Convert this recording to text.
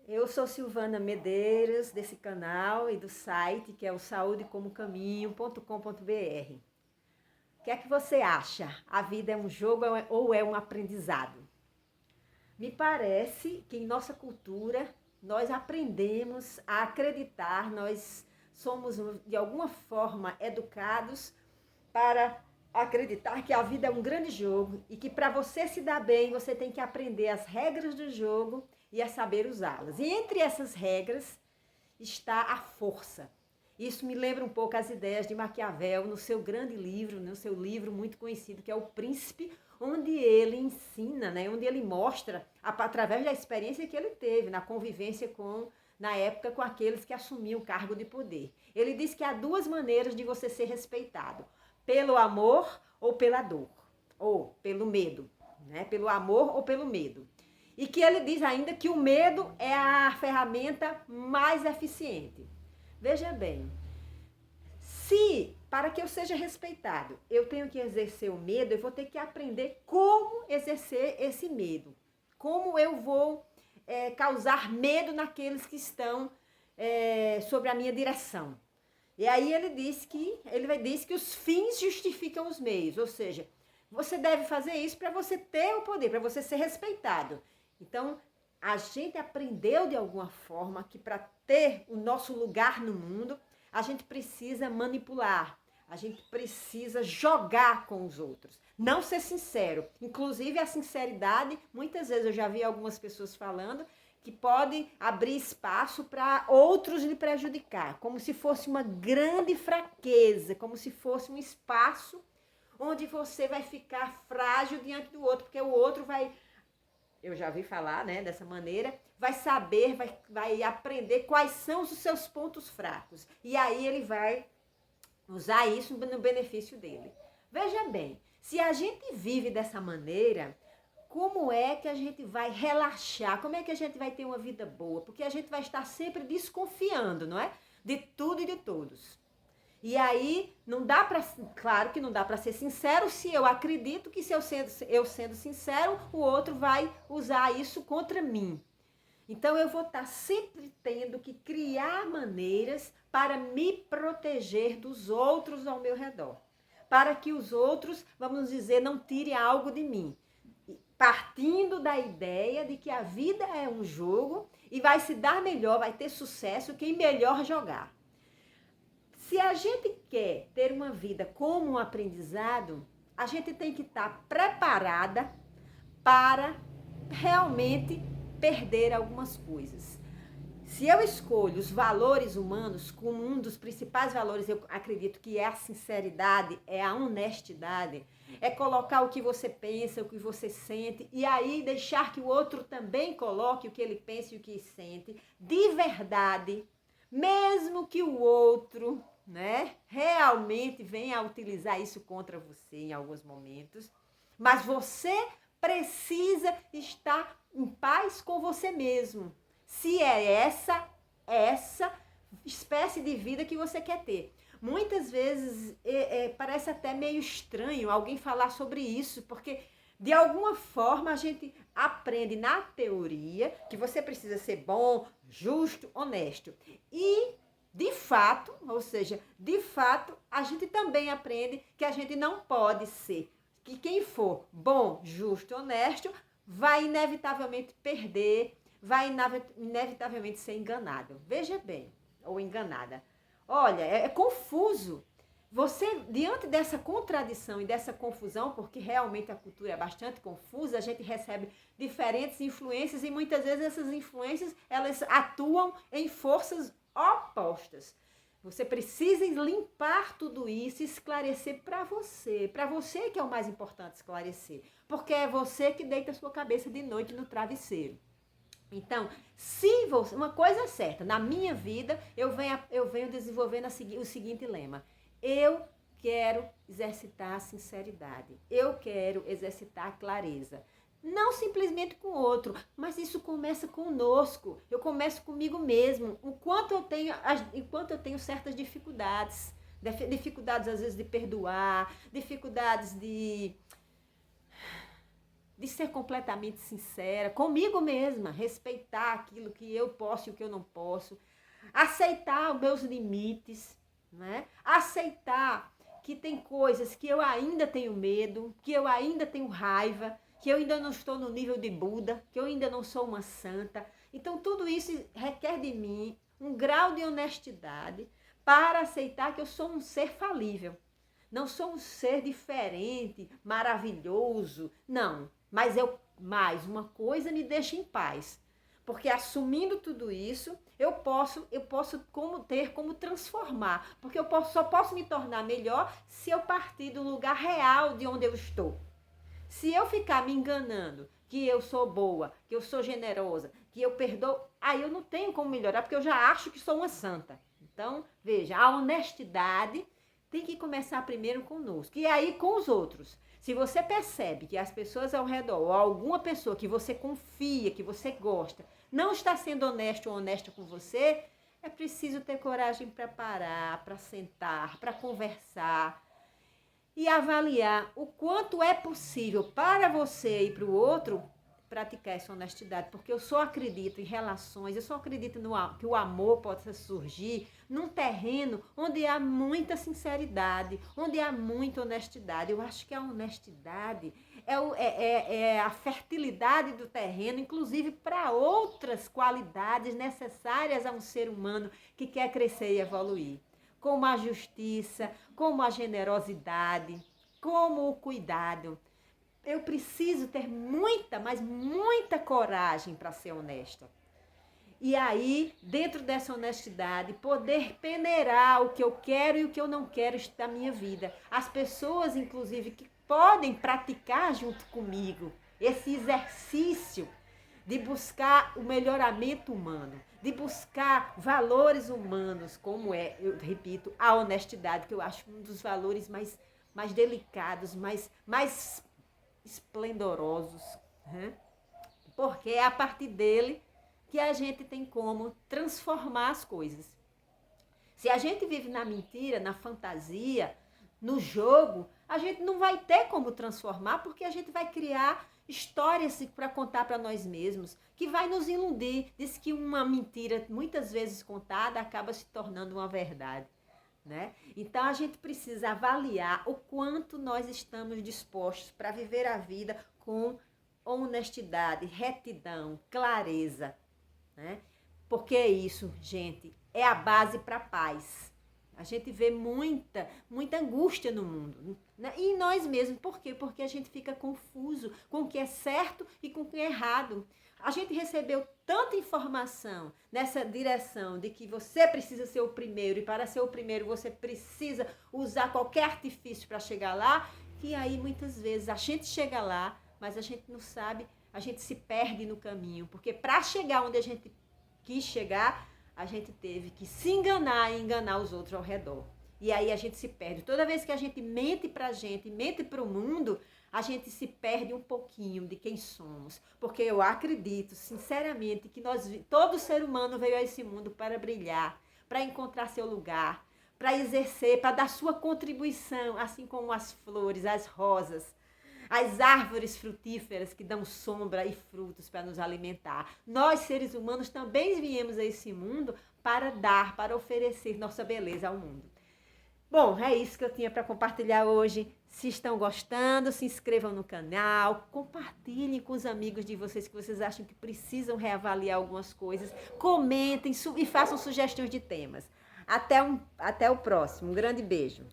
Eu sou Silvana Medeiros, desse canal e do site, que é o saudecomocaminho.com.br. O que é que você acha? A vida é um jogo ou é um aprendizado? Me parece que em nossa cultura nós aprendemos a acreditar, nós somos de alguma forma educados para acreditar que a vida é um grande jogo e que para você se dar bem, você tem que aprender as regras do jogo e a saber usá-las. E entre essas regras está a força. Isso me lembra um pouco as ideias de Maquiavel no seu grande livro, no seu livro muito conhecido, que é O Príncipe, onde ele ensina, né, onde ele mostra, através da experiência que ele teve na convivência na época, com aqueles que assumiam o cargo de poder. Ele diz que há duas maneiras de você ser respeitado: pelo amor ou pela dor, ou pelo medo, né? Pelo amor ou pelo medo. E que ele diz ainda que o medo é a ferramenta mais eficiente. Veja bem, se para que eu seja respeitado, eu tenho que exercer o medo, eu vou ter que aprender como exercer esse medo. Como eu vou causar medo naqueles que estão sobre a minha direção. E aí ele diz que os fins justificam os meios, ou seja, você deve fazer isso para você ter o poder, para você ser respeitado. Então, a gente aprendeu de alguma forma que para ter o nosso lugar no mundo, a gente precisa manipular, a gente precisa jogar com os outros, não ser sincero. Inclusive a sinceridade, muitas vezes eu já vi algumas pessoas falando que pode abrir espaço para outros lhe prejudicar, como se fosse uma grande fraqueza, como se fosse um espaço onde você vai ficar frágil diante do outro, porque o outro vai, eu já vi falar, né, dessa maneira, vai saber, vai aprender quais são os seus pontos fracos. E aí ele vai usar isso no benefício dele. Veja bem, se a gente vive dessa maneira, como é que a gente vai relaxar? Como é que a gente vai ter uma vida boa? Porque a gente vai estar sempre desconfiando, não é? De tudo e de todos. E aí, não dá para, claro que não dá para ser sincero se eu acredito que se eu sendo sincero, o outro vai usar isso contra mim. Então eu vou estar sempre tendo que criar maneiras para me proteger dos outros ao meu redor. Para que os outros, vamos dizer, não tirem algo de mim. Partindo da ideia de que a vida é um jogo e vai se dar melhor, vai ter sucesso quem melhor jogar. Se a gente quer ter uma vida como um aprendizado, a gente tem que estar preparada para realmente perder algumas coisas. Se eu escolho os valores humanos como um dos principais valores, eu acredito que é a sinceridade, é a honestidade, é colocar o que você pensa, o que você sente, e aí deixar que o outro também coloque o que ele pensa e o que sente, de verdade, mesmo que o outro, né, realmente venha a utilizar isso contra você em alguns momentos, mas você precisa estar em paz com você mesmo. Se é essa espécie de vida que você quer ter. Muitas vezes parece até meio estranho alguém falar sobre isso, porque de alguma forma a gente aprende na teoria que você precisa ser bom, justo, honesto. E de fato, ou seja, de fato, a gente também aprende que a gente não pode ser, que quem for bom, justo, honesto, vai inevitavelmente perder, vai inevitavelmente ser enganado. Veja bem, ou enganada. Olha, é confuso. Você, diante dessa contradição e dessa confusão, porque realmente a cultura é bastante confusa, a gente recebe diferentes influências e muitas vezes essas influências, elas atuam em forças opostas. Você precisa limpar tudo isso e esclarecer para você que é o mais importante esclarecer, porque é você que deita a sua cabeça de noite no travesseiro. Então, se você, uma coisa é certa, na minha vida eu venho desenvolvendo o seguinte lema: eu quero exercitar a sinceridade, eu quero exercitar a clareza. Não simplesmente com o outro, mas isso começa conosco. Eu começo comigo mesmo. Enquanto eu tenho certas dificuldades, dificuldades às vezes de perdoar, dificuldades de ser completamente sincera comigo mesma, respeitar aquilo que eu posso e o que eu não posso, aceitar os meus limites, né? Aceitar que tem coisas que eu ainda tenho medo, que eu ainda tenho raiva, que eu ainda não estou no nível de Buda, que eu ainda não sou uma santa. Então, tudo isso requer de mim um grau de honestidade para aceitar que eu sou um ser falível. Não sou um ser diferente, maravilhoso, não. Mas uma coisa me deixa em paz. Porque assumindo tudo isso, eu posso ter como transformar. Porque só posso me tornar melhor se eu partir do lugar real de onde eu estou. Se eu ficar me enganando que eu sou boa, que eu sou generosa, que eu perdoo, aí eu não tenho como melhorar, porque eu já acho que sou uma santa. Então, veja, a honestidade tem que começar primeiro conosco e aí com os outros. Se você percebe que as pessoas ao redor, ou alguma pessoa que você confia, que você gosta, não está sendo honesto ou honesta com você, é preciso ter coragem para parar, para sentar, para conversar e avaliar o quanto é possível para você e para o outro praticar essa honestidade, porque eu só acredito em relações, eu só acredito que o amor possa surgir num terreno onde há muita sinceridade, onde há muita honestidade. Eu acho que a honestidade é a fertilidade do terreno, inclusive para outras qualidades necessárias a um ser humano que quer crescer e evoluir, como a justiça, como a generosidade, como o cuidado. Eu preciso ter muita, mas muita coragem para ser honesta. E aí, dentro dessa honestidade, poder peneirar o que eu quero e o que eu não quero da minha vida. As pessoas, inclusive, que podem praticar junto comigo esse exercício de buscar o melhoramento humano, de buscar valores humanos, como eu repito, a honestidade, que eu acho um dos valores mais delicados, mais esplendorosos, né? Porque é a partir dele que a gente tem como transformar as coisas. Se a gente vive na mentira, na fantasia, no jogo, a gente não vai ter como transformar, porque a gente vai criar histórias para contar para nós mesmos, que vai nos iludir. Diz que uma mentira, muitas vezes contada, acaba se tornando uma verdade. Né? Então a gente precisa avaliar o quanto nós estamos dispostos para viver a vida com honestidade, retidão, clareza, né? Porque isso, gente, é a base para a paz. A gente vê muita angústia no mundo, né? E em nós mesmos. Por quê? Porque a gente fica confuso com o que é certo e com o que é errado. A gente recebeu tanta informação nessa direção de que você precisa ser o primeiro e para ser o primeiro você precisa usar qualquer artifício para chegar lá, que aí muitas vezes a gente chega lá, mas a gente não sabe, a gente se perde no caminho, porque para chegar onde a gente quis chegar, a gente teve que se enganar e enganar os outros ao redor. E aí a gente se perde. Toda vez que a gente mente para a gente, mente para o mundo, a gente se perde um pouquinho de quem somos. Porque eu acredito, sinceramente, que todo ser humano veio a esse mundo para brilhar, para encontrar seu lugar, para exercer, para dar sua contribuição, assim como as flores, as rosas, as árvores frutíferas que dão sombra e frutos para nos alimentar. Nós, seres humanos, também viemos a esse mundo para dar, para oferecer nossa beleza ao mundo. Bom, é isso que eu tinha para compartilhar hoje. Se estão gostando, se inscrevam no canal, compartilhem com os amigos de vocês que vocês acham que precisam reavaliar algumas coisas, comentem e façam sugestões de temas. Até o próximo. Um grande beijo.